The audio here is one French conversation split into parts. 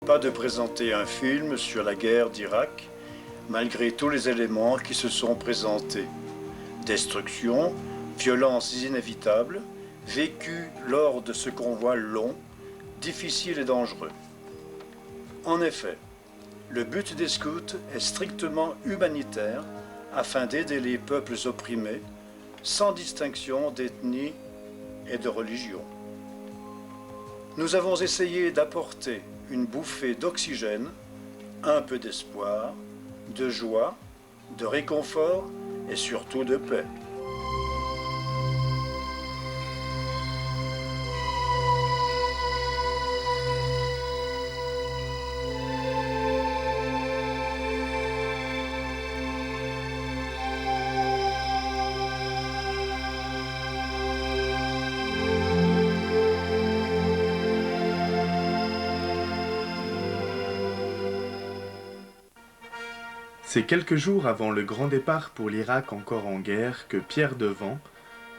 pas de présenter un film sur la guerre d'Irak, malgré tous les éléments qui se sont présentés. Destruction, violences inévitables, vécues lors de ce convoi long, difficile et dangereux. En effet, le but des scouts est strictement humanitaire afin d'aider les peuples opprimés, sans distinction d'ethnie et de religion. Nous avons essayé d'apporter une bouffée d'oxygène, un peu d'espoir, de joie, de réconfort et surtout de paix. C'est quelques jours avant le grand départ pour l'Irak encore en guerre que Pierre Devant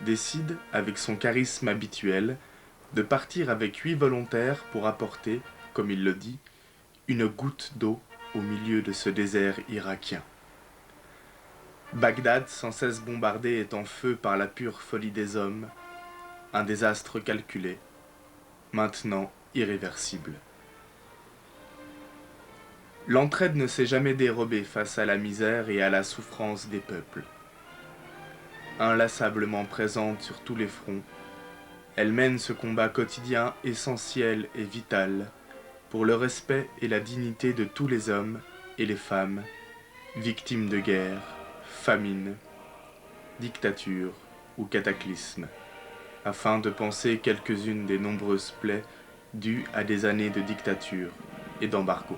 décide, avec son charisme habituel, de partir avec 8 volontaires pour apporter, comme il le dit, une goutte d'eau au milieu de ce désert irakien. Bagdad, sans cesse bombardée, est en feu par la pure folie des hommes, un désastre calculé, maintenant irréversible. L'entraide ne s'est jamais dérobée face à la misère et à la souffrance des peuples. Inlassablement présente sur tous les fronts, elle mène ce combat quotidien essentiel et vital pour le respect et la dignité de tous les hommes et les femmes, victimes de guerre, famine, dictature ou cataclysme, afin de panser quelques-unes des nombreuses plaies dues à des années de dictature et d'embargo.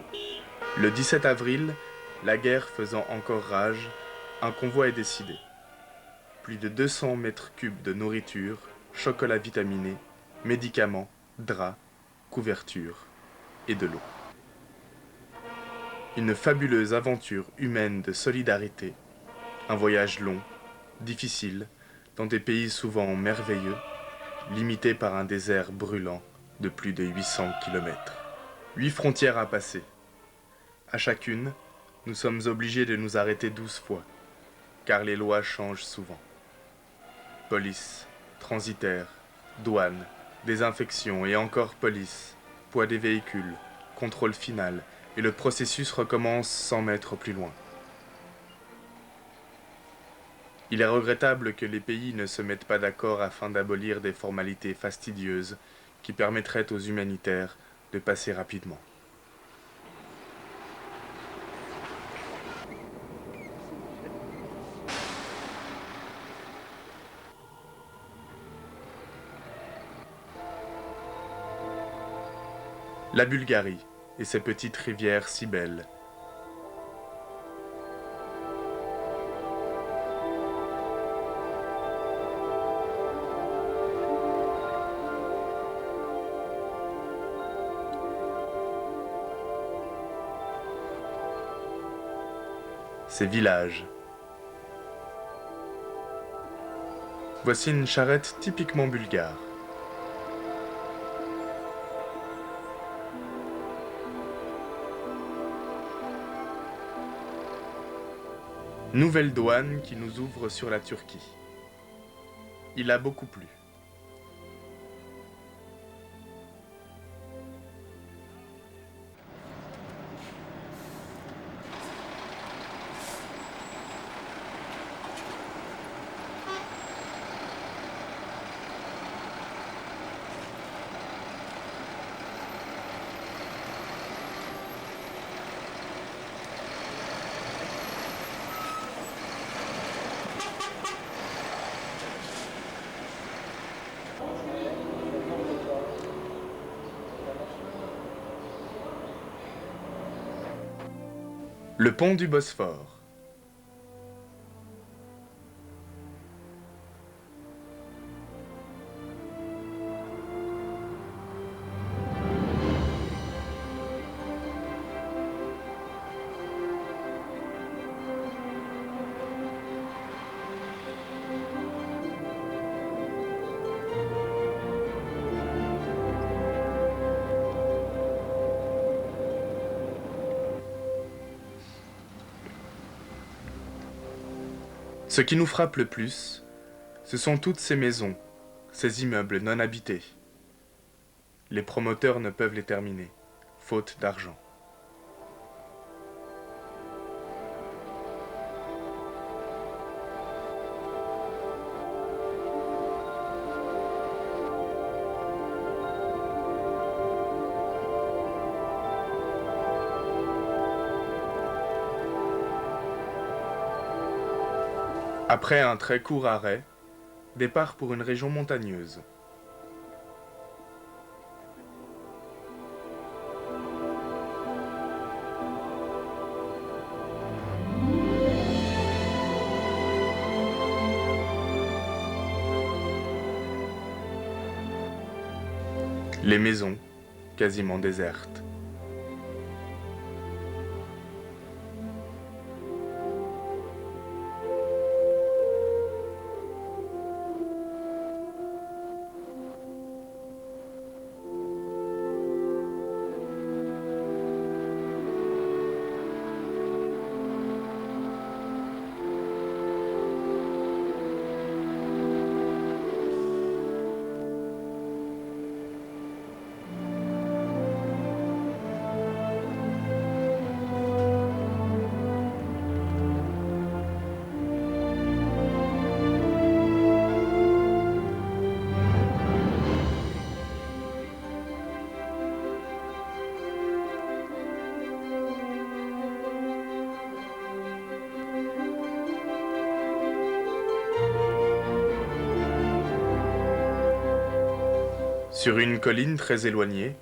Le 17 avril, la guerre faisant encore rage, un convoi est décidé. Plus de 200 mètres cubes de nourriture, chocolat vitaminé, médicaments, draps, couvertures et de l'eau. Une fabuleuse aventure humaine de solidarité, un voyage long, difficile, dans des pays souvent merveilleux, limité par un désert brûlant de plus de 800 km. 8 frontières à passer. À chacune, nous sommes obligés de nous arrêter 12 fois, car les lois changent souvent. Police, transitaire, douane, désinfection et encore police, poids des véhicules, contrôle final, et le processus recommence 100 mètres plus loin. Il est regrettable que les pays ne se mettent pas d'accord afin d'abolir des formalités fastidieuses qui permettraient aux humanitaires de passer rapidement. La Bulgarie et ses petites rivières si belles. Ces villages. Voici une charrette typiquement bulgare. Nouvelle douane qui nous ouvre sur la Turquie. Il a beaucoup plu. Le pont du Bosphore. Ce qui nous frappe le plus, ce sont toutes ces maisons, ces immeubles non habités. Les promoteurs ne peuvent les terminer, faute d'argent. Après un très court arrêt, départ pour une région montagneuse. Les maisons, quasiment désertes. Sur une colline très éloignée,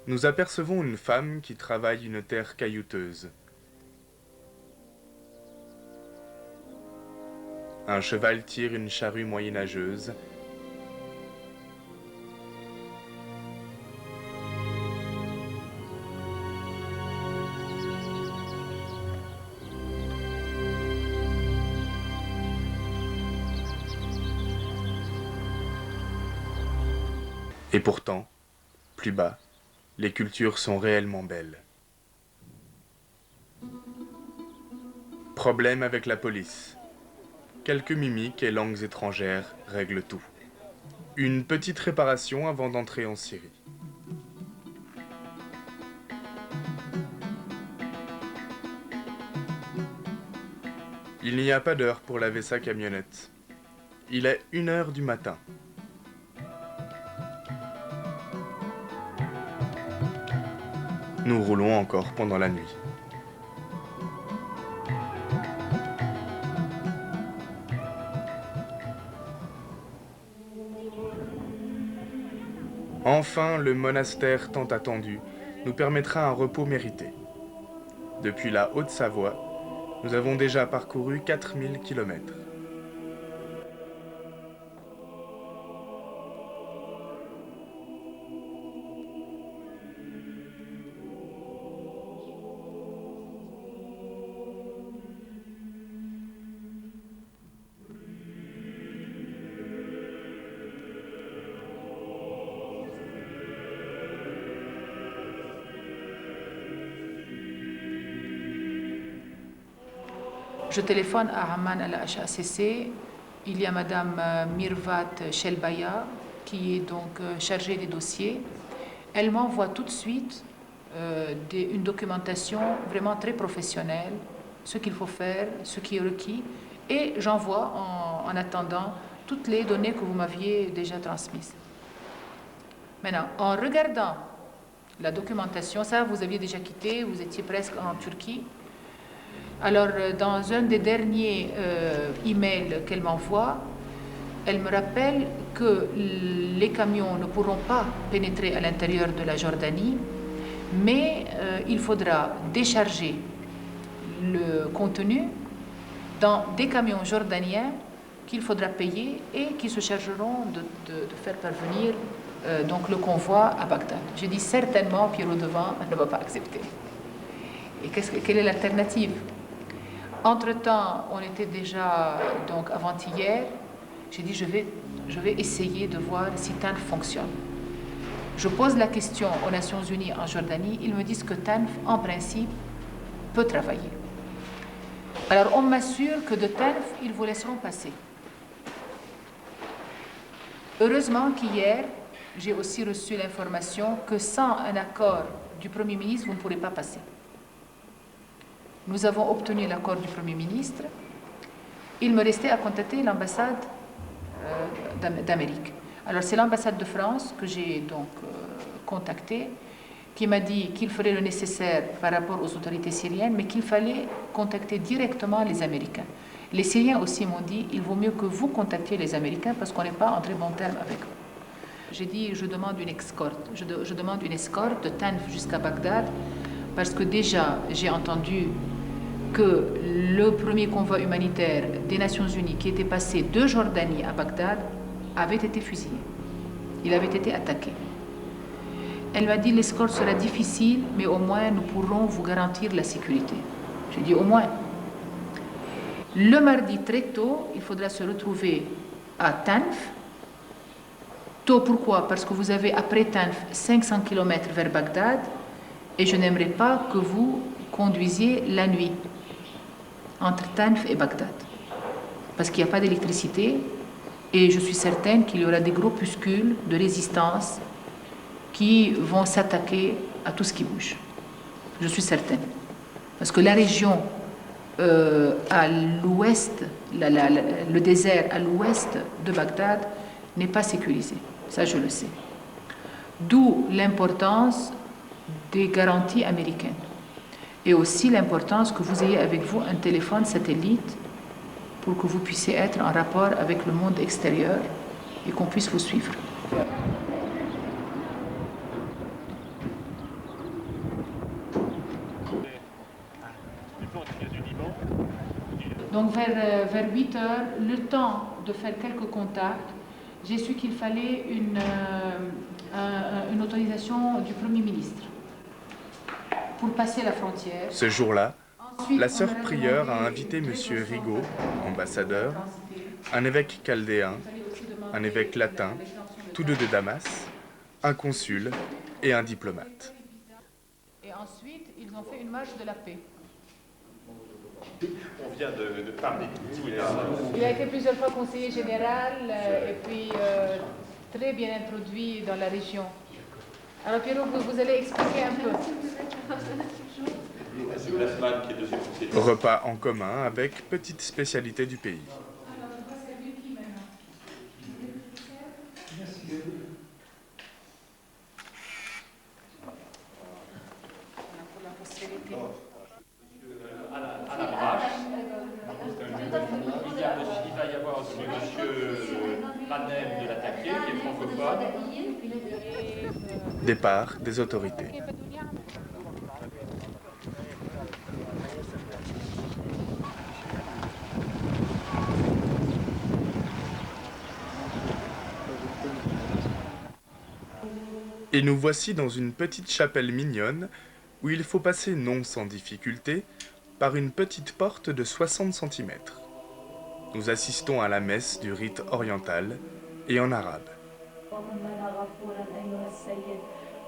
nous apercevons une femme qui travaille une terre caillouteuse. Un cheval tire une charrue moyenâgeuse. Et pourtant, plus bas, les cultures sont réellement belles. Problème avec la police. Quelques mimiques et langues étrangères règlent tout. Une petite réparation avant d'entrer en Syrie. Il n'y a pas d'heure pour laver sa camionnette. Il est 1h du matin. Nous roulons encore pendant la nuit. Enfin, le monastère tant attendu nous permettra un repos mérité. Depuis la Haute-Savoie, nous avons déjà parcouru 4000 km. Je téléphone à Amman à la HACC. Il y a Madame Mirvat Shelbaya qui est donc chargée des dossiers. Elle m'envoie tout de suite une documentation vraiment très professionnelle, ce qu'il faut faire, ce qui est requis. Et j'envoie en attendant toutes les données que vous m'aviez déjà transmises. Maintenant, en regardant la documentation, ça vous aviez déjà quitté, vous étiez presque en Turquie. Alors, dans un des derniers emails qu'elle m'envoie, elle me rappelle que les camions ne pourront pas pénétrer à l'intérieur de la Jordanie, mais il faudra décharger le contenu dans des camions jordaniens qu'il faudra payer et qui se chargeront de faire parvenir donc le convoi à Bagdad. J'ai dit certainement Pierrot Devant ne va pas accepter. Et quelle est l'alternative? Entre-temps, on était déjà, donc avant-hier, j'ai dit je vais essayer de voir si TANF fonctionne. Je pose la question aux Nations Unies en Jordanie, ils me disent que TANF, en principe, peut travailler. Alors on m'assure que de Tenf, ils vous laisseront passer. Heureusement qu'hier, j'ai aussi reçu l'information que sans un accord du Premier ministre, vous ne pourrez pas passer. Nous avons obtenu l'accord du Premier ministre. Il me restait à contacter l'ambassade d'Amérique. Alors c'est l'ambassade de France que j'ai donc contactée, qui m'a dit qu'il ferait le nécessaire par rapport aux autorités syriennes, mais qu'il fallait contacter directement les Américains. Les Syriens aussi m'ont dit, il vaut mieux que vous contactiez les Américains parce qu'on n'est pas en très bon terme avec eux. J'ai dit, je demande une escorte. Je demande une escorte de Tanf jusqu'à Bagdad parce que déjà, j'ai entendu que le premier convoi humanitaire des Nations Unies qui était passé de Jordanie à Bagdad avait été fusillé. Il avait été attaqué. Elle m'a dit, l'escorte sera difficile, mais au moins nous pourrons vous garantir la sécurité. J'ai dit, au moins. Le mardi, très tôt, il faudra se retrouver à Tanf. Tôt, pourquoi? Parce que vous avez, après Tanf, 500 km vers Bagdad, et je n'aimerais pas que vous conduisiez la nuit entre Tanf et Bagdad. Parce qu'il n'y a pas d'électricité, et je suis certaine qu'il y aura des groupuscules de résistance qui vont s'attaquer à tout ce qui bouge. Je suis certaine. Parce que la région à l'ouest, le désert à l'ouest de Bagdad n'est pas sécurisé. Ça, je le sais. D'où l'importance des garanties américaines. Et aussi l'importance que vous ayez avec vous un téléphone satellite pour que vous puissiez être en rapport avec le monde extérieur et qu'on puisse vous suivre. Donc vers 8 heures, le temps de faire quelques contacts, j'ai su qu'il fallait une autorisation du Premier ministre pour passer la frontière. Ce jour-là, Ensuite, la sœur on m'a prieure a demandé invité de M. très Rigaud, grosso ambassadeur, modo, un évêque chaldéen, il fallait aussi demander un évêque latin, l'exemption de tous deux de Damas, un consul et un diplomate. Et ensuite, ils ont fait une marche de la paix. On vient de parler de tout. Il a été plusieurs fois conseiller général et puis très bien introduit dans la région. Alors Pierrot, vous allez expliquer un peu. C'est Blasman qui est deuxième conseiller. Repas en commun avec petite spécialité du pays. Alors, on va servir qui maintenant? Pour la postérité. À la marche, il va y avoir aussi M. Panem de l'attaquer, qui est francophone. Départ des autorités. Et nous voici dans une petite chapelle mignonne où il faut passer non sans difficulté par une petite porte de 60 cm. Nous assistons à la messe du rite oriental et en arabe.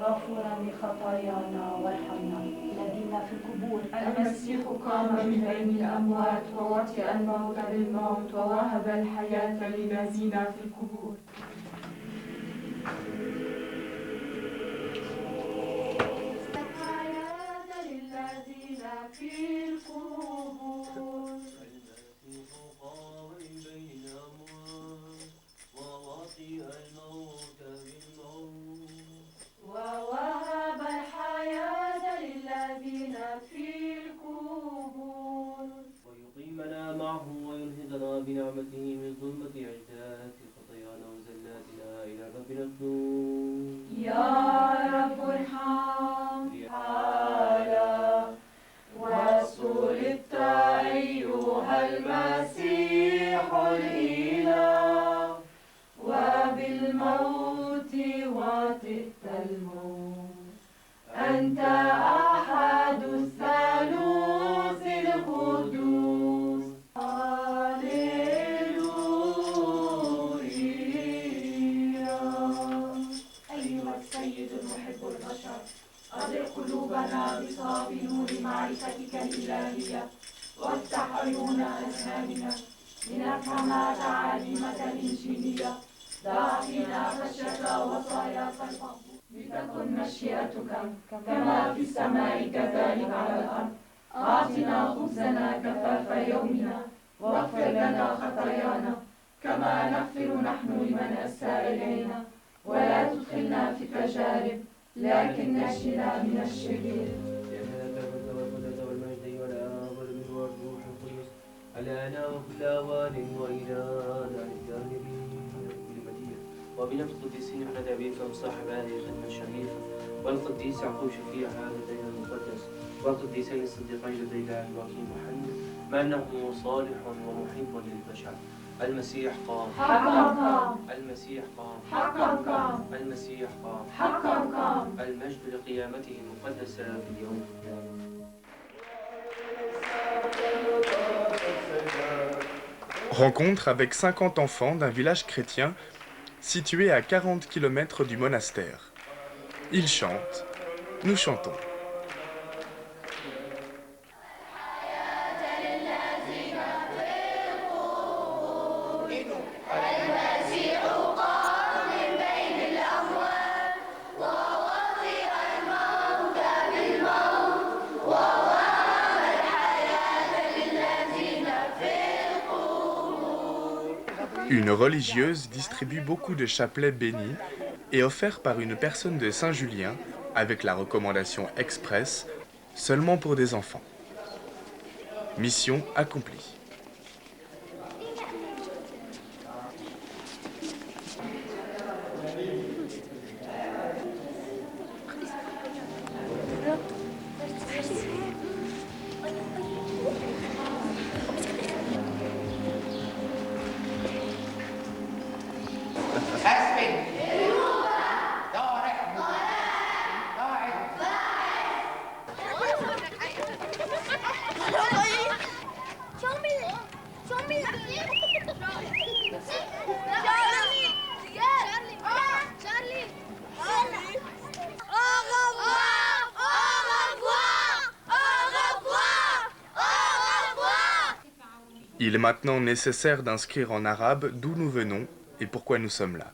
غافورا لخطايانا وارحمنا الذين في القبور المسيح قام من بين الأموات ووطئ الموت بالموت ووهب الحياة للذين في القبور الحياة للذين في القبور المسيح قام من بين الأموات ووطئ الموت بالموت ووهب الحياة للذين في القبور ويقيمنا معه وينهضنا بنعمته من ظلمة عدات خطايانا وزلاتنا إلى ربنا النور يا رب ارحم حالا وصلت أيها المسيح الإله وبالموت وطئت الموت أنت أحد الثالوث القدوس هاليلويا أيها السيد المحب البشر أضئ قلوبنا بصافي نور معرفتك الإلهية وافتح عيون أذهاننا لنفهم تعاليمك الإنجيلية داعينا خشية وصاياك المقبول لتكن مشيئتك كما في السماء كذلك على الأرض أعطنا خبزنا كفاف يومنا واغفر لنا خطايانا كما نغفر نحن لمن أساء إلينا ولا تدخلنا في تجارب لكن نجنا من الشرير الآن وكل أوان وإلى دار الداهرين وبنفس القديسين احمد أبيكم صاحب هذه الخدمة الشريفة والقديس يعقوب شفيع هذا الدين المقدس والقديسين الصديقين لدينا الوكيل محمد مع أنه صالح ومحب للبشر المسيح قام حقا قام المسيح قام حقا قام المسيح قام حقا قام المجد لقيامته المقدسة في اليوم الثاني. Rencontre avec 50 enfants d'un village chrétien situé à 40 km du monastère. Ils chantent, nous chantons. Une religieuse distribue beaucoup de chapelets bénis et offerts par une personne de Saint-Julien avec la recommandation expresse seulement pour des enfants. Mission accomplie. Il est maintenant nécessaire d'inscrire en arabe d'où nous venons et pourquoi nous sommes là.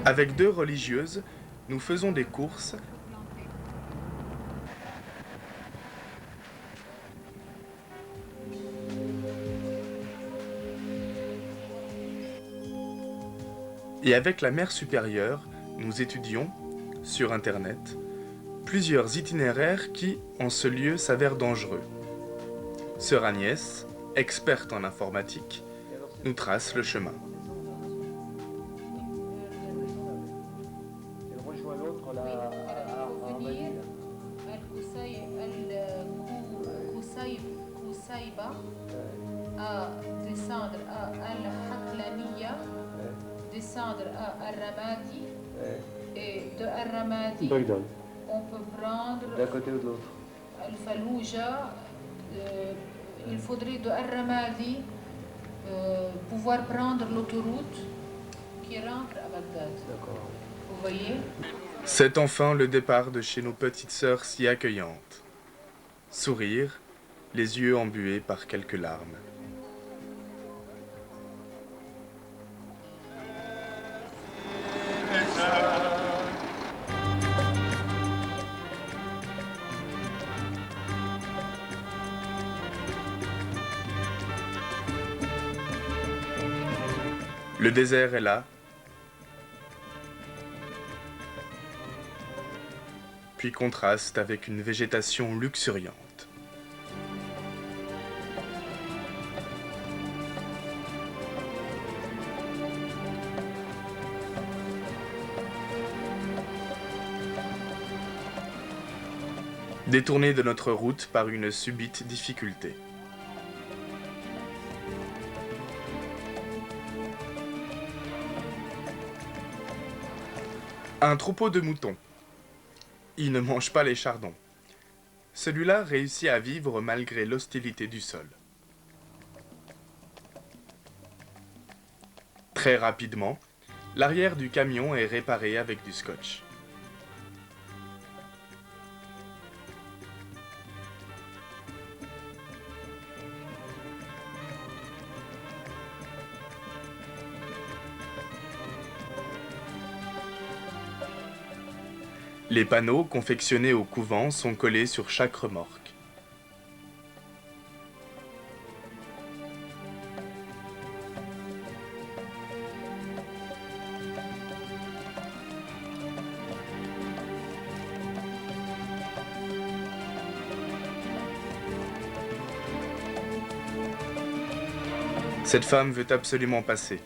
Avec 2 religieuses, nous faisons des courses et avec la mère supérieure, nous étudions, sur Internet, plusieurs itinéraires qui, en ce lieu, s'avèrent dangereux. Sœur Agnès, experte en informatique, nous trace le chemin. à descendre à Al-Haklaniya, descendre à Al-Ramadi, et de Al-Ramadi, on peut prendre d'un côté ou de l'autre. Al-Fallujah. Il faudrait de Al-Ramadi pouvoir prendre l'autoroute qui rentre à Bagdad. D'accord. Vous voyez? C'est enfin le départ de chez nos petites sœurs si accueillantes. Sourire, les yeux embués par quelques larmes. Le désert est là, puis contraste avec une végétation luxuriante. Détourné de notre route par une subite difficulté. Un troupeau de moutons. Il ne mange pas les chardons. Celui-là réussit à vivre malgré l'hostilité du sol. Très rapidement, l'arrière du camion est réparé avec du scotch. Les panneaux confectionnés au couvent sont collés sur chaque remorque. Cette femme veut absolument passer.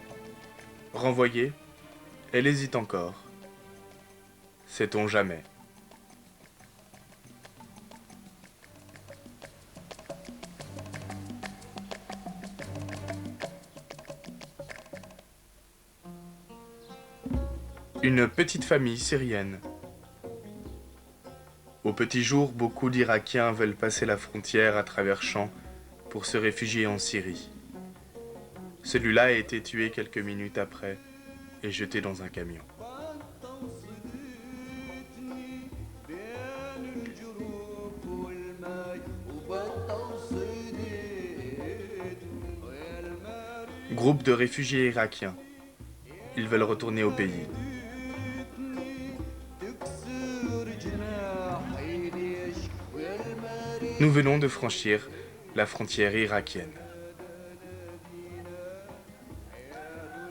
Renvoyée, elle hésite encore. Sait-on jamais? Une petite famille syrienne. Au petit jour, beaucoup d'Irakiens veulent passer la frontière à travers champs pour se réfugier en Syrie. Celui-là a été tué quelques minutes après et jeté dans un camion. Groupe de réfugiés irakiens. Ils veulent retourner au pays. Nous venons de franchir la frontière irakienne.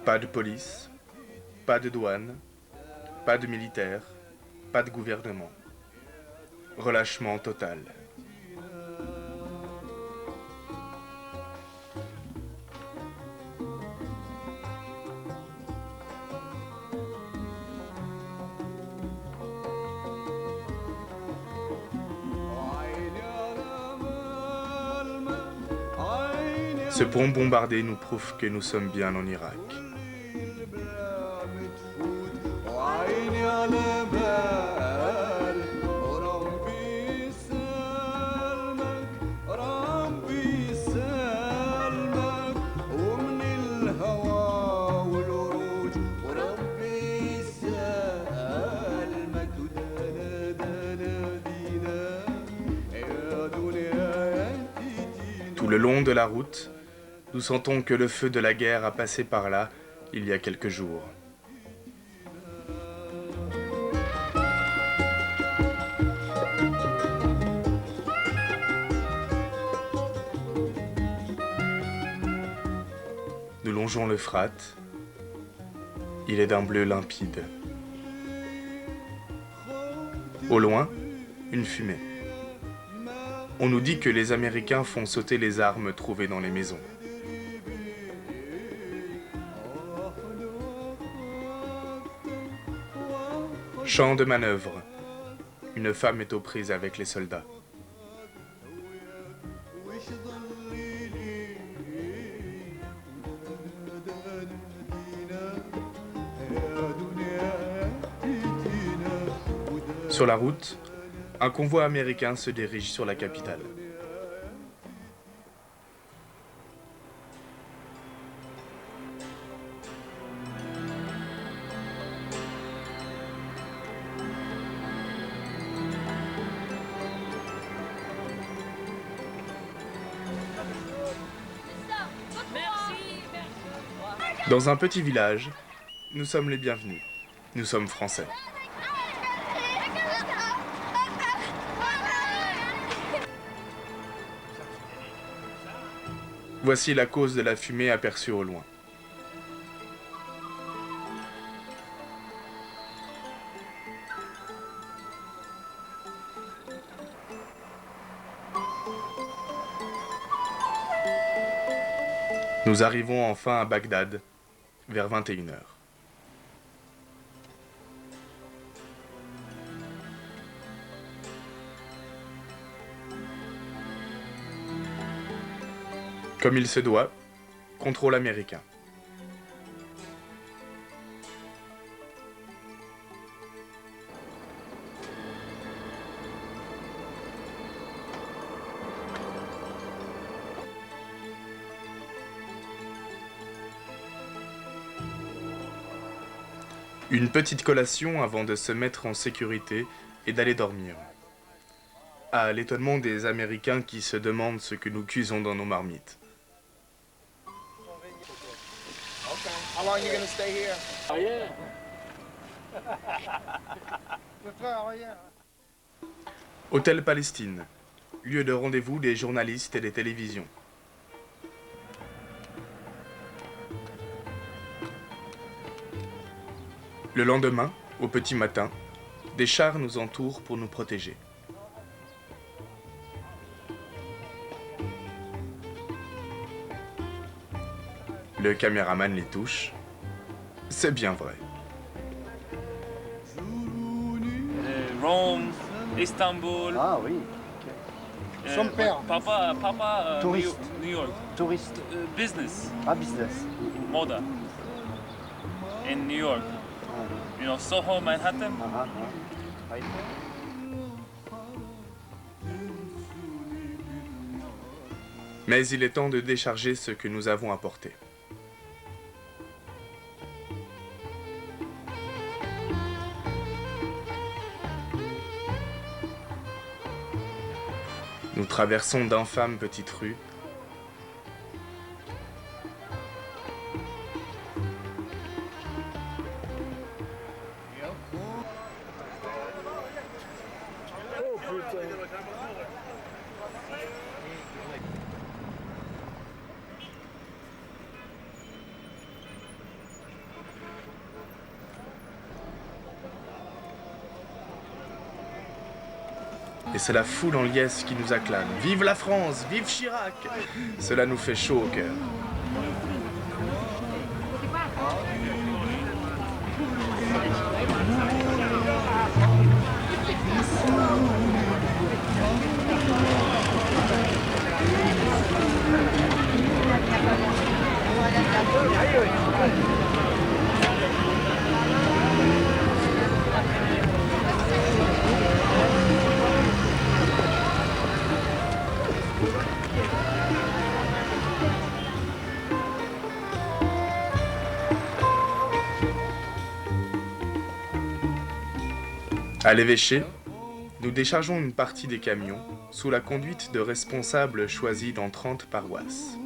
Pas de police, pas de douane, pas de militaire, pas de gouvernement. Relâchement total. Ce pont bombardé nous prouve que nous sommes bien en Irak. Tout le long de la route, nous sentons que le feu de la guerre a passé par là il y a quelques jours. Nous longeons l'Euphrate. Il est d'un bleu limpide. Au loin, une fumée. On nous dit que les Américains font sauter les armes trouvées dans les maisons. Champ de manœuvre. Une femme est aux prises avec les soldats. Sur la route, un convoi américain se dirige sur la capitale. Dans un petit village, nous sommes les bienvenus. Nous sommes français. Voici la cause de la fumée aperçue au loin. Nous arrivons enfin à Bagdad, vers 21h. Comme il se doit, contrôle américain. Une petite collation avant de se mettre en sécurité et d'aller dormir. À l'étonnement des Américains qui se demandent ce que nous cuisons dans nos marmites. How long are you gonna stay here? Oh yeah. Hôtel Palestine, lieu de rendez-vous des journalistes et des télévisions. Le lendemain, au petit matin, des chars nous entourent pour nous protéger. Le caméraman les touche. C'est bien vrai. Rome, Istanbul. Ah oui. Son père. Papa, Touriste. New York. Touriste. Business, Ah, business. moda. In New York. You know, Soho, Manhattan. Ah, ah. Mais il est temps de décharger ce que nous avons apporté. Nous traversons d'infâmes petites rues. Et c'est la foule en liesse qui nous acclame. Vive la France, vive Chirac! Cela nous fait chaud au cœur. À l'évêché, nous déchargeons une partie des camions sous la conduite de responsables choisis dans 30 paroisses.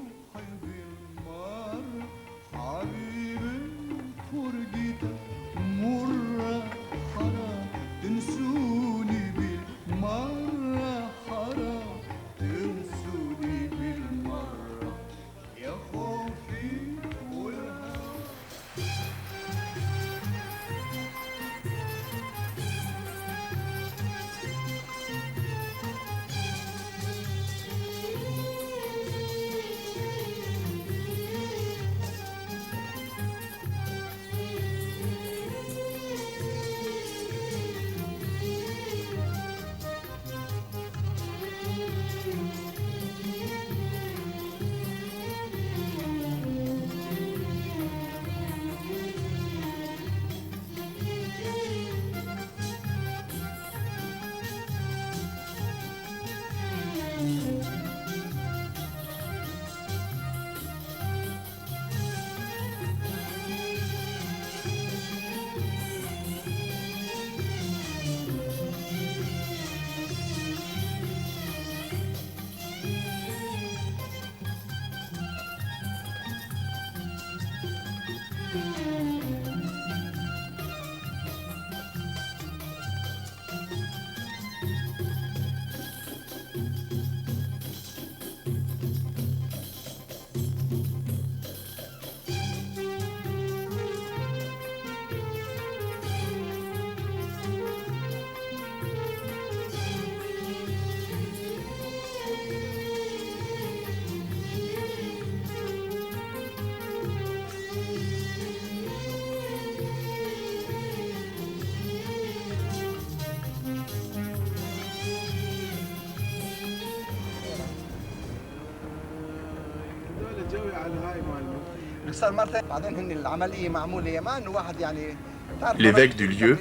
L'évêque du lieu,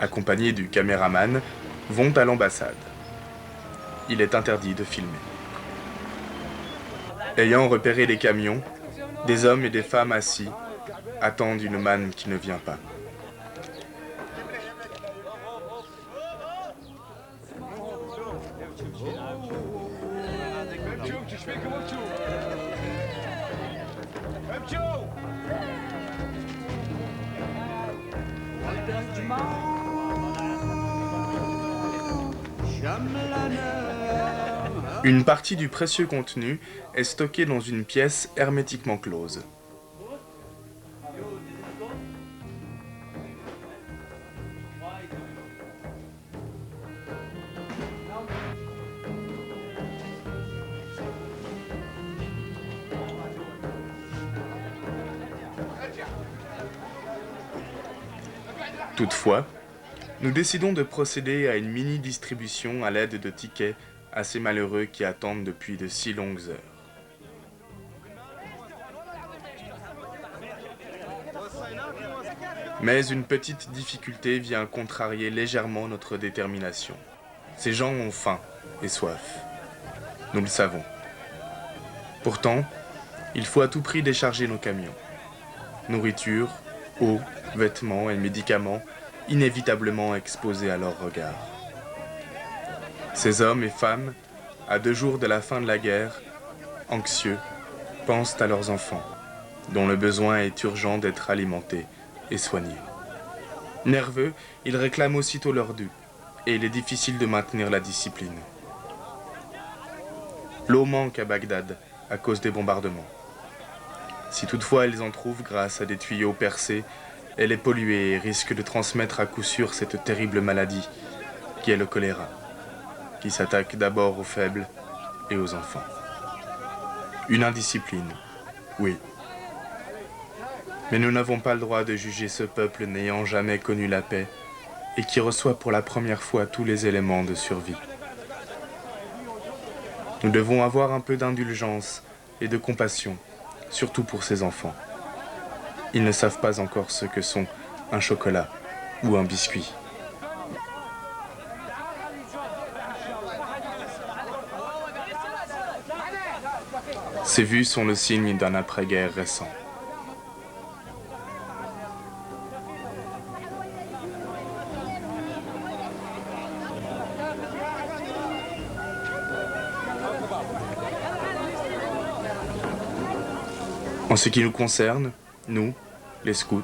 accompagné du caméraman, vont à l'ambassade. Il est interdit de filmer. Ayant repéré les camions, des hommes et des femmes assis attendent une manne qui ne vient pas. Une partie du précieux contenu est stockée dans une pièce hermétiquement close. Toutefois, nous décidons de procéder à une mini-distribution à l'aide de tickets à ces malheureux qui attendent depuis de si longues heures. Mais une petite difficulté vient contrarier légèrement notre détermination. Ces gens ont faim et soif. Nous le savons. Pourtant, il faut à tout prix décharger nos camions. Nourriture, eau, vêtements et médicaments inévitablement exposés à leur regard. Ces hommes et femmes, à 2 jours de la fin de la guerre, anxieux, pensent à leurs enfants, dont le besoin est urgent d'être alimentés et soignés. Nerveux, ils réclament aussitôt leur dû, et il est difficile de maintenir la discipline. L'eau manque à Bagdad à cause des bombardements. Si toutefois ils en trouvent grâce à des tuyaux percés, elle est polluée et risque de transmettre à coup sûr cette terrible maladie qui est le choléra, qui s'attaque d'abord aux faibles et aux enfants. Une indiscipline, oui. Mais nous n'avons pas le droit de juger ce peuple n'ayant jamais connu la paix et qui reçoit pour la première fois tous les éléments de survie. Nous devons avoir un peu d'indulgence et de compassion, surtout pour ces enfants. Ils ne savent pas encore ce que sont un chocolat ou un biscuit. Ces vues sont le signe d'un après-guerre récent. En ce qui nous concerne, nous, les scouts,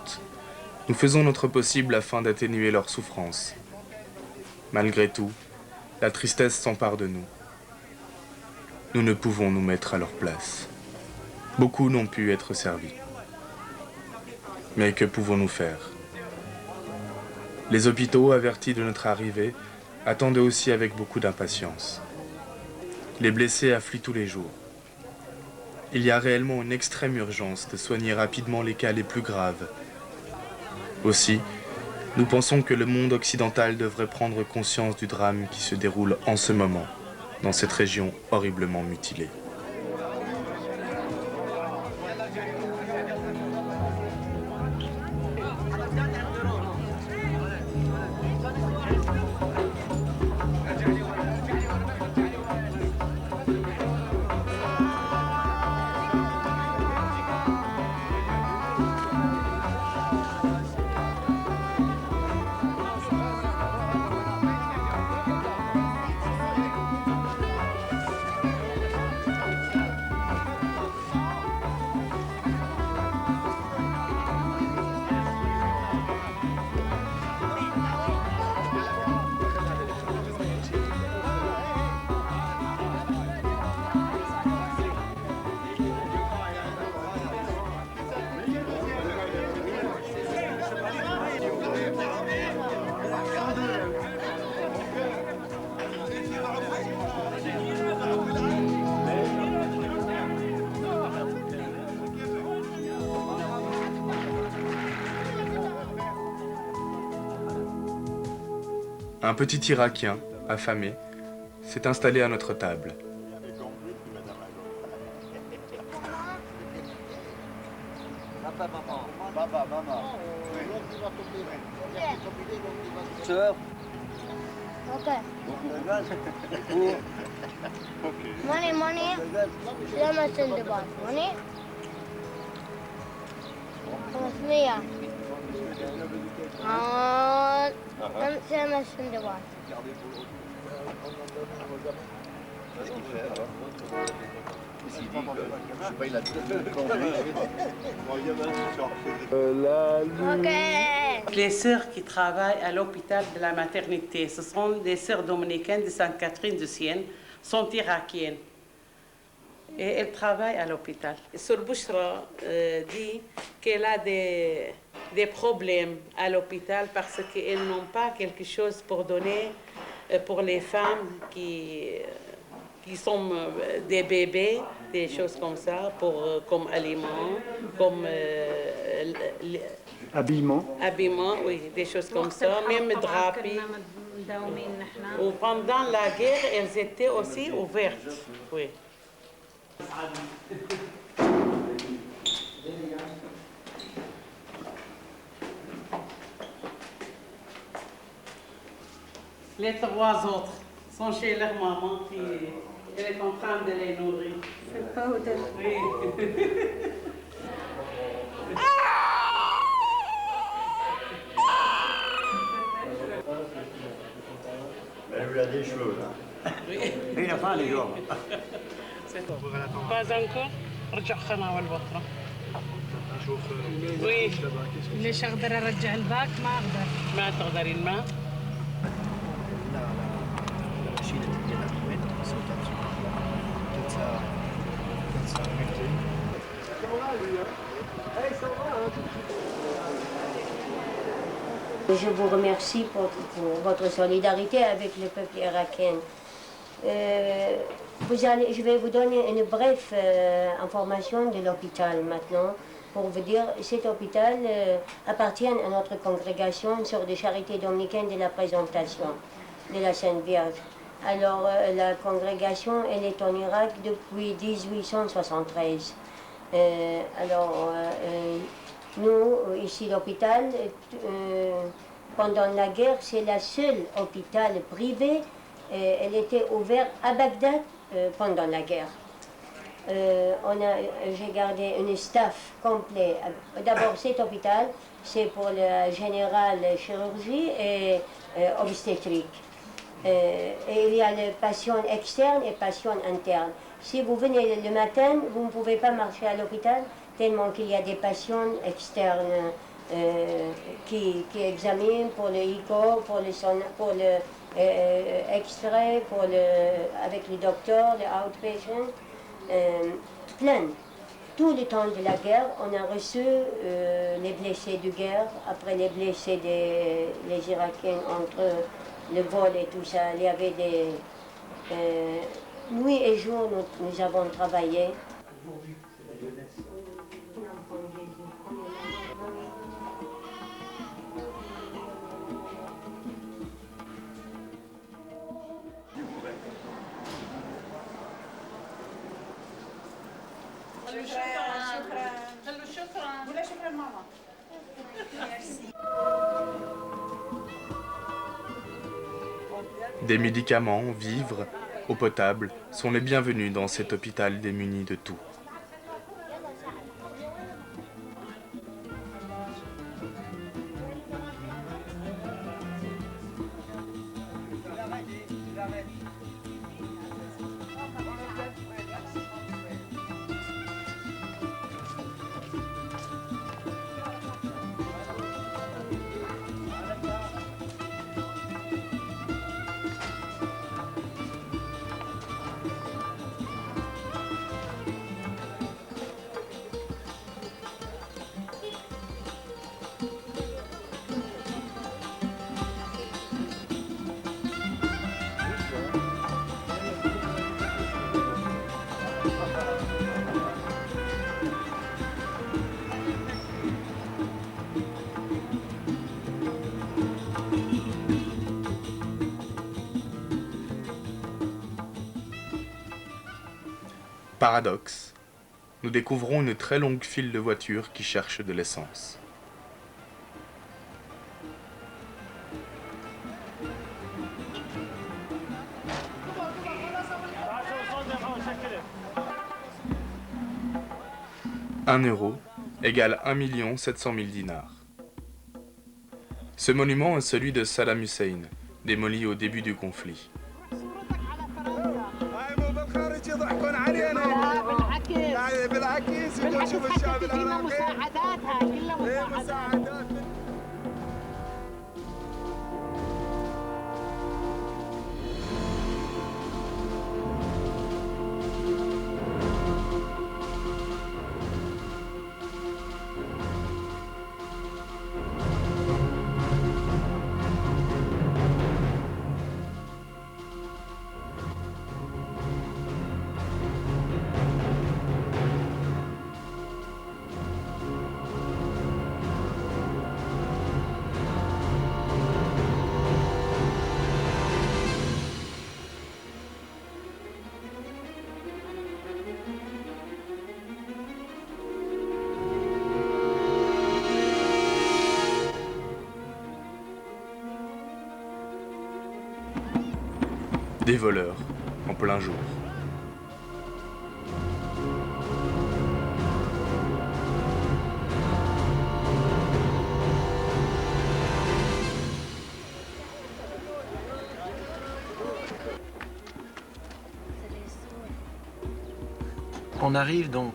nous faisons notre possible afin d'atténuer leurs souffrances. Malgré tout, la tristesse s'empare de nous. Nous ne pouvons nous mettre à leur place. Beaucoup n'ont pu être servis. Mais que pouvons-nous faire? Les hôpitaux, avertis de notre arrivée, attendent aussi avec beaucoup d'impatience. Les blessés affluent tous les jours. Il y a réellement une extrême urgence de soigner rapidement les cas les plus graves. Aussi, nous pensons que le monde occidental devrait prendre conscience du drame qui se déroule en ce moment dans cette région horriblement mutilée. Un petit Irakien, affamé, s'est installé à notre table. Okay. Money. Lama Sindbad. Money. Mia. Lama Sindbad. Les sœurs qui travaillent à l'hôpital de la maternité, ce sont des sœurs dominicaines de Sainte-Catherine de Sienne, sont irakiennes. Et elles travaillent à l'hôpital. Sœur Bouchra dit qu'elle a des problèmes à l'hôpital parce qu'elles n'ont pas quelque chose pour donner pour les femmes qui sont des bébés, des choses comme ça, comme aliments, comme habillement, oui, des choses comme ça, même draperies. Ou pendant la guerre, elles étaient aussi ouvertes, oui. Les trois autres sont chez leur maman qui elle est en train de les nourrir. C'est pas au oui. Elle lui a des cheveux, là. Oui. Il a pas les jours. C'est bon. Pas encore. رجع خنا والبطرة. نشوف وي ليش اقدر ارجع الباك؟ ما اقدر. ما تقدرين ما؟ لا شيلت اليد وين Je vous remercie pour votre solidarité avec le peuple irakien. Je vais vous donner une brève information de l'hôpital maintenant. Pour vous dire, cet hôpital appartient à notre congrégation sur des charités dominicaines de la présentation de la Sainte Vierge. Alors, la congrégation, elle est en Irak depuis 1873. Nous, ici, l'hôpital, pendant la guerre, c'est la seule hôpital privé. Elle était ouverte à Bagdad pendant la guerre. J'ai gardé un staff complet. D'abord, cet hôpital, c'est pour le général chirurgie et obstétrique. Et il y a les patients externes et patients internes. Si vous venez le matin, vous ne pouvez pas marcher à l'hôpital tellement qu'il y a des patients externes qui examinent pour le ICO, pour le extrait, avec le docteur, le outpatient. Plein. Tout le temps de la guerre, on a reçu les blessés de guerre, après les blessés des Irakiens entre le vol et tout ça. Il y avait des... nuit et jour, nous avons travaillé. Des médicaments, vivres, eau potable sont les bienvenus dans cet hôpital démuni de tout. Paradoxe, nous découvrons une très longue file de voitures qui cherchent de l'essence. €1 égale 1 700 000 dinars. Ce monument est celui de Saddam Hussein, démoli au début du conflit. Des voleurs, en plein jour. On arrive donc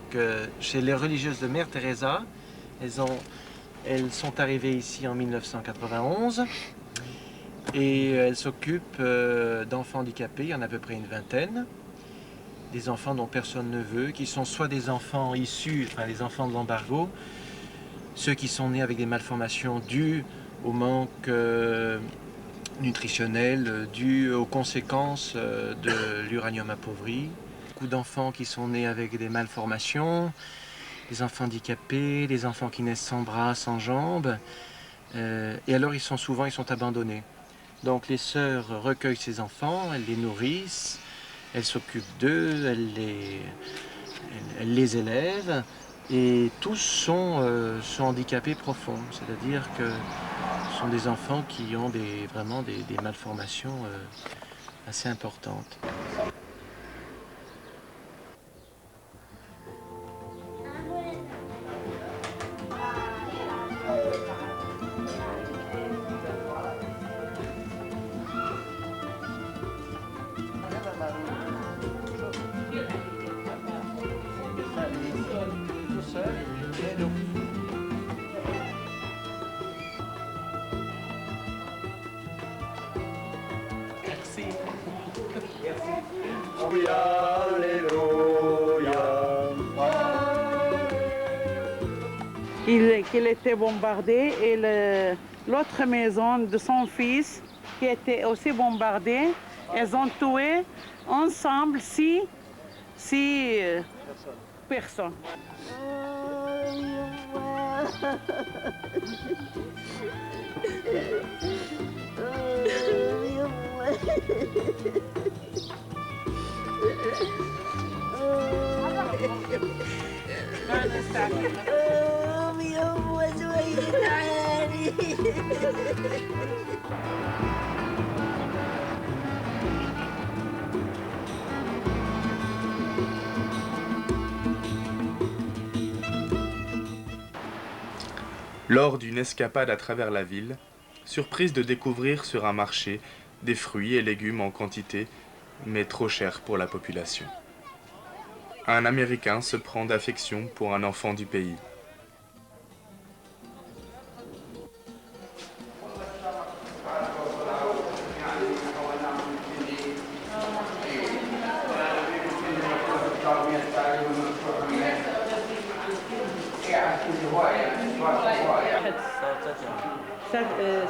chez les religieuses de Mère Teresa. Elles sont arrivées ici en 1991 et elles s'occupent d'enfants handicapés. Il y en a à peu près une vingtaine. Des enfants dont personne ne veut, qui sont soit des enfants issus, enfin les enfants de l'embargo, ceux qui sont nés avec des malformations dues au manque nutritionnel, dues aux conséquences de l'uranium appauvri. Beaucoup d'enfants qui sont nés avec des malformations, des enfants handicapés, des enfants qui naissent sans bras, sans jambes. Et alors ils sont abandonnés. Donc les sœurs recueillent ces enfants, elles les nourrissent, elles s'occupent d'eux, elles les élèvent. Et tous sont handicapés profonds, c'est-à-dire que ce sont des enfants qui ont vraiment des malformations assez importantes. Qu'il était bombardé et l'autre maison de son fils qui était aussi bombardée, elles ont tué ensemble six personnes. Lors d'une escapade à travers la ville, surprise de découvrir sur un marché des fruits et légumes en quantité, mais trop chers pour la population. Un Américain se prend d'affection pour un enfant du pays.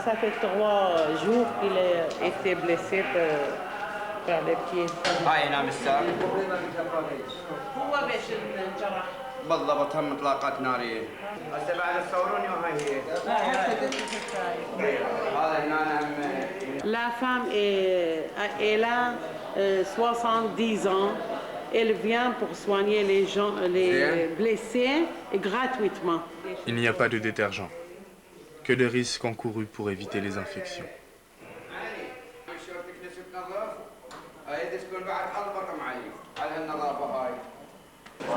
Ça fait 3 jours qu'il a été blessé par les pieds. بالضبط هم اطلاقات ناريه. هسه بعد تصوروني وهاي هي. هذا هنا La femme elle a 70 ans. Elle vient pour soigner les gens, les blessés gratuitement. Il n'y a pas de détergent. Que de risques encourus pour éviter les infections.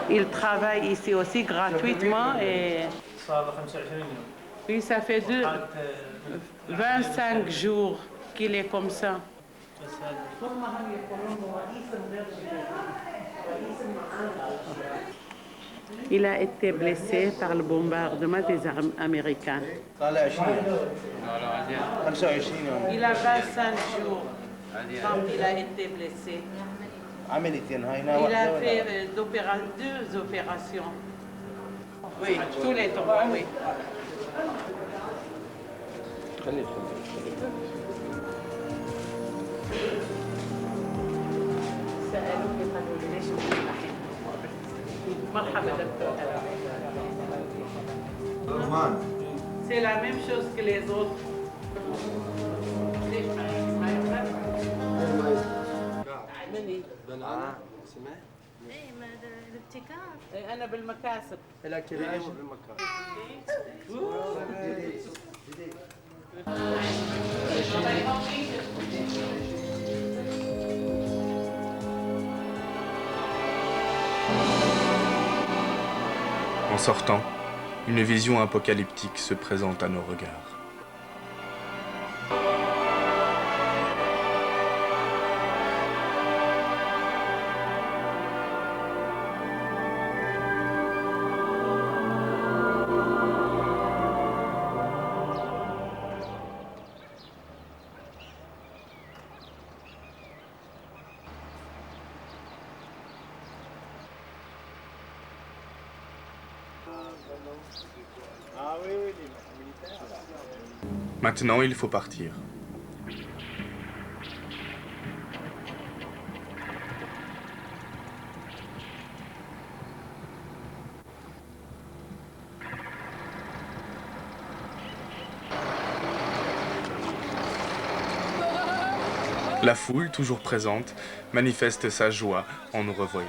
Il travaille ici aussi gratuitement et puis ça fait 25 jours qu'il est comme ça. Il a été blessé par le bombardement des armes américaines. Il a 25 jours quand il a été blessé. Il a fait 2 opérations. Oui, tous les temps, oui. C'est la même chose que les autres. الابتكار انا بالمكاسب En sortant, une vision apocalyptique se présente à nos regards. Maintenant, il faut partir. La foule, toujours présente, manifeste sa joie en nous revoyant.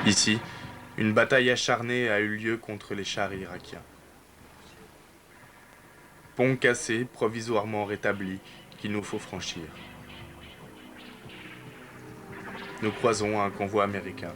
Ici, une bataille acharnée a eu lieu contre les chars irakiens. Pont cassé, provisoirement rétabli, qu'il nous faut franchir. Nous croisons un convoi américain.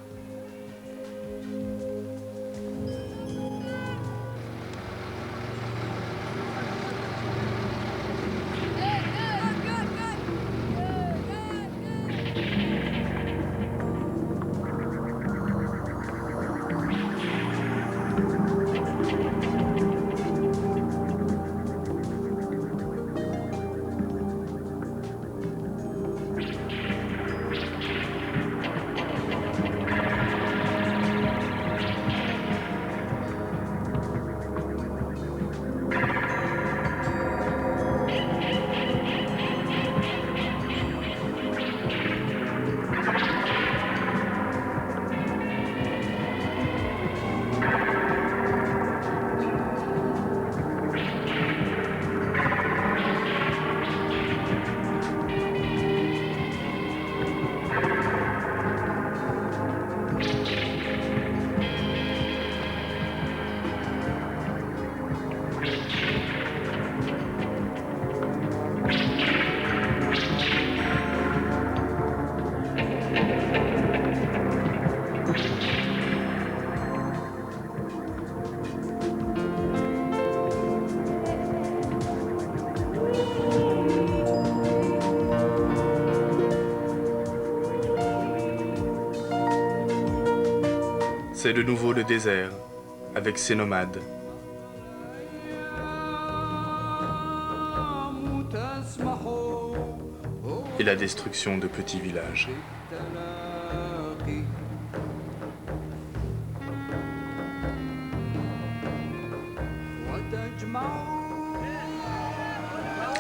C'est de nouveau le désert, avec ses nomades. Et la destruction de petits villages.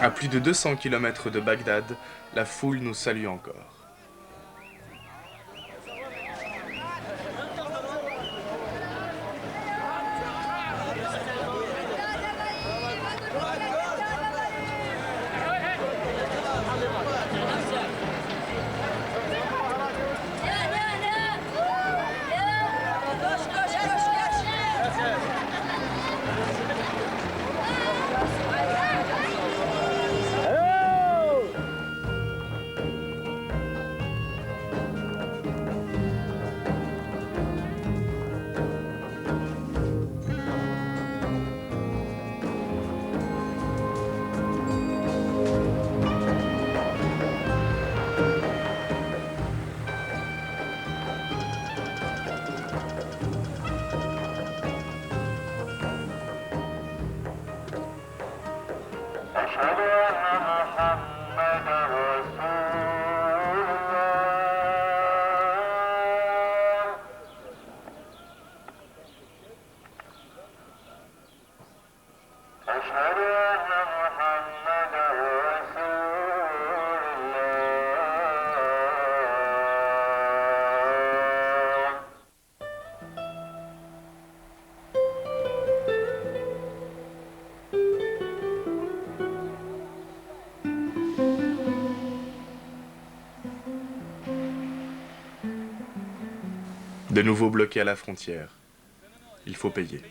À plus de 200 km de Bagdad, la foule nous salue encore. De nouveau bloqué à la frontière. Il faut payer.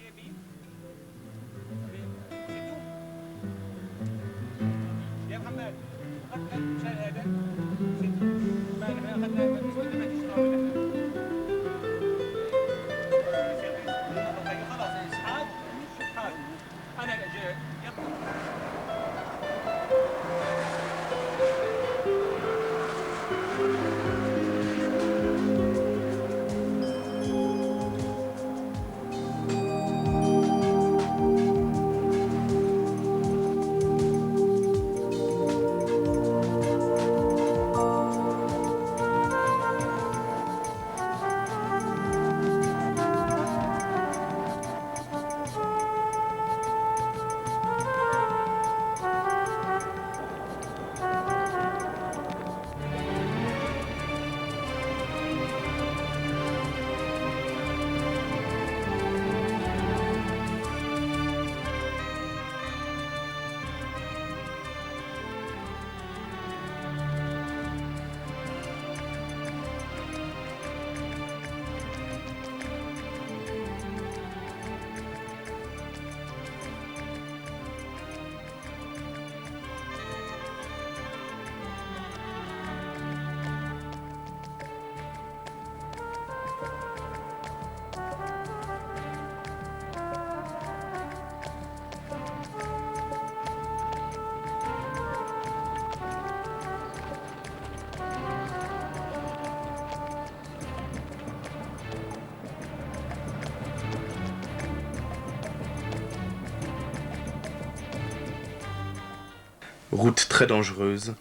Route très dangereuse,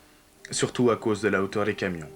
surtout à cause de la hauteur des camions.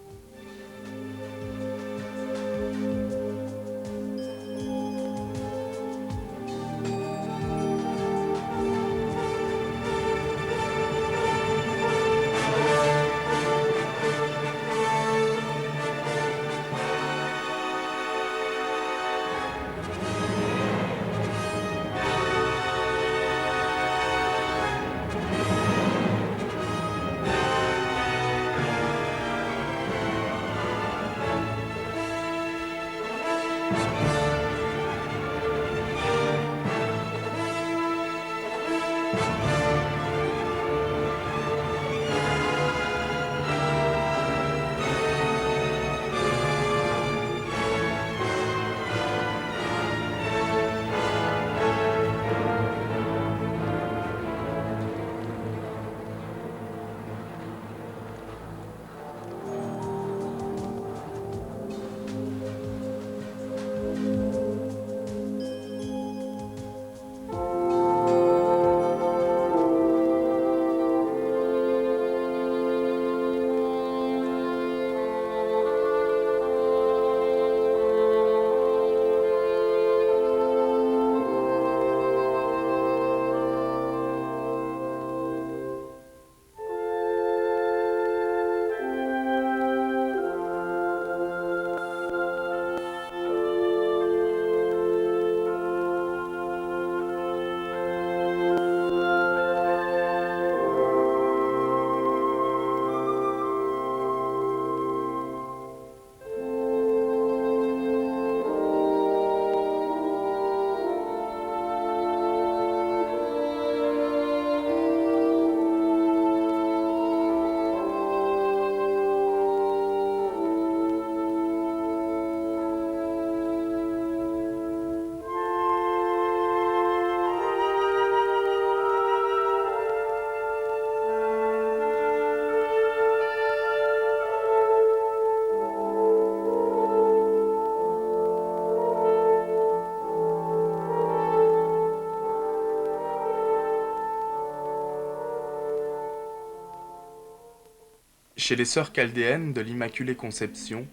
Chez les sœurs chaldéennes de l'Immaculée Conception,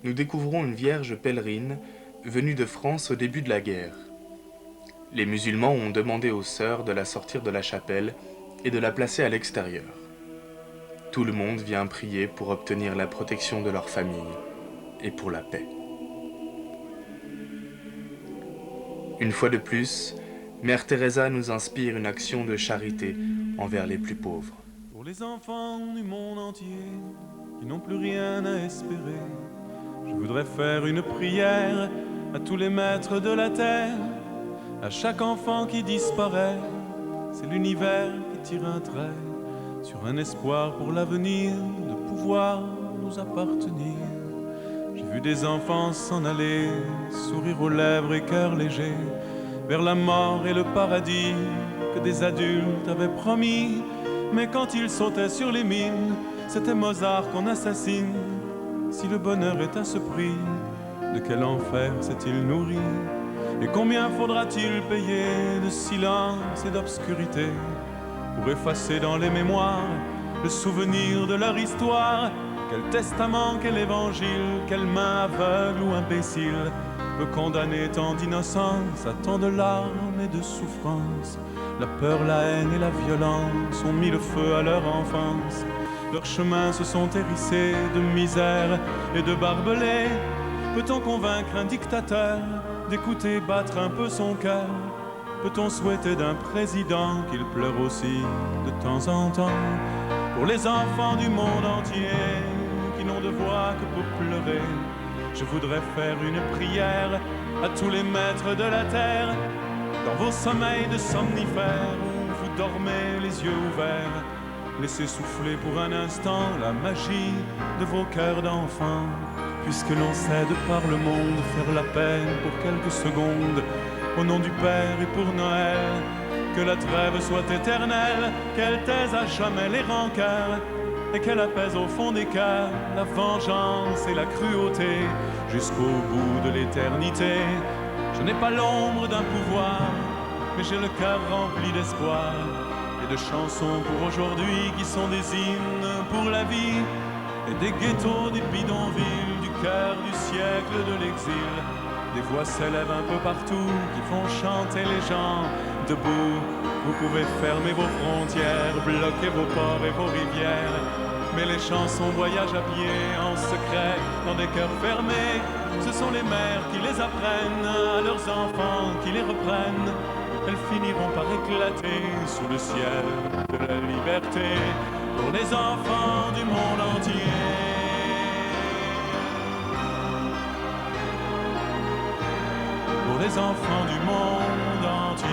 nous découvrons une vierge pèlerine venue de France au début de la guerre. Les musulmans ont demandé aux sœurs de la sortir de la chapelle et de la placer à l'extérieur. Tout le monde vient prier pour obtenir la protection de leur famille et pour la paix. Une fois de plus, Mère Teresa nous inspire une action de charité envers les plus pauvres. Pour les enfants du monde entier qui n'ont plus rien à espérer, je voudrais faire une prière à tous les maîtres de la terre, à chaque enfant qui disparaît. C'est l'univers qui tire un trait sur un espoir pour l'avenir de pouvoir nous appartenir. J'ai vu des enfants s'en aller, sourire aux lèvres et cœur léger, vers la mort et le paradis que des adultes avaient promis. Mais quand ils sautaient sur les mines, c'était Mozart qu'on assassine. Si le bonheur est à ce prix, de quel enfer s'est-il nourri? Et combien faudra-t-il payer de silence et d'obscurité pour effacer dans les mémoires le souvenir de leur histoire? Quel testament, quel évangile, quelle main aveugle ou imbécile peut condamner tant d'innocence à tant de larmes et de souffrances? La peur, la haine et la violence ont mis le feu à leur enfance. Leurs chemins se sont hérissés de misère et de barbelés. Peut-on convaincre un dictateur d'écouter battre un peu son cœur? Peut-on souhaiter d'un président qu'il pleure aussi de temps en temps pour les enfants du monde entier qui n'ont de voix que pour pleurer? Je voudrais faire une prière à tous les maîtres de la terre, dans vos sommeils de somnifères où vous dormez les yeux ouverts. Laissez souffler pour un instant la magie de vos cœurs d'enfants, puisque l'on sait de par le monde faire la peine pour quelques secondes, au nom du Père et pour Noël. Que la trêve soit éternelle, qu'elle taise à jamais les rancœurs, et qu'elle apaise au fond des cœurs la vengeance et la cruauté jusqu'au bout de l'éternité. Je n'ai pas l'ombre d'un pouvoir, mais j'ai le cœur rempli d'espoir et de chansons pour aujourd'hui qui sont des hymnes pour la vie, et des ghettos, des bidonvilles, du cœur du siècle de l'exil. Des voix s'élèvent un peu partout qui font chanter les gens debout. Vous pouvez fermer vos frontières, bloquer vos ports et vos rivières, mais les chansons voyagent à pied en secret dans des cœurs fermés. Ce sont les mères qui les apprennent à leurs enfants qui les reprennent. Elles finiront par éclater sous le ciel de la liberté pour les enfants du monde entier. Pour les enfants du monde entier.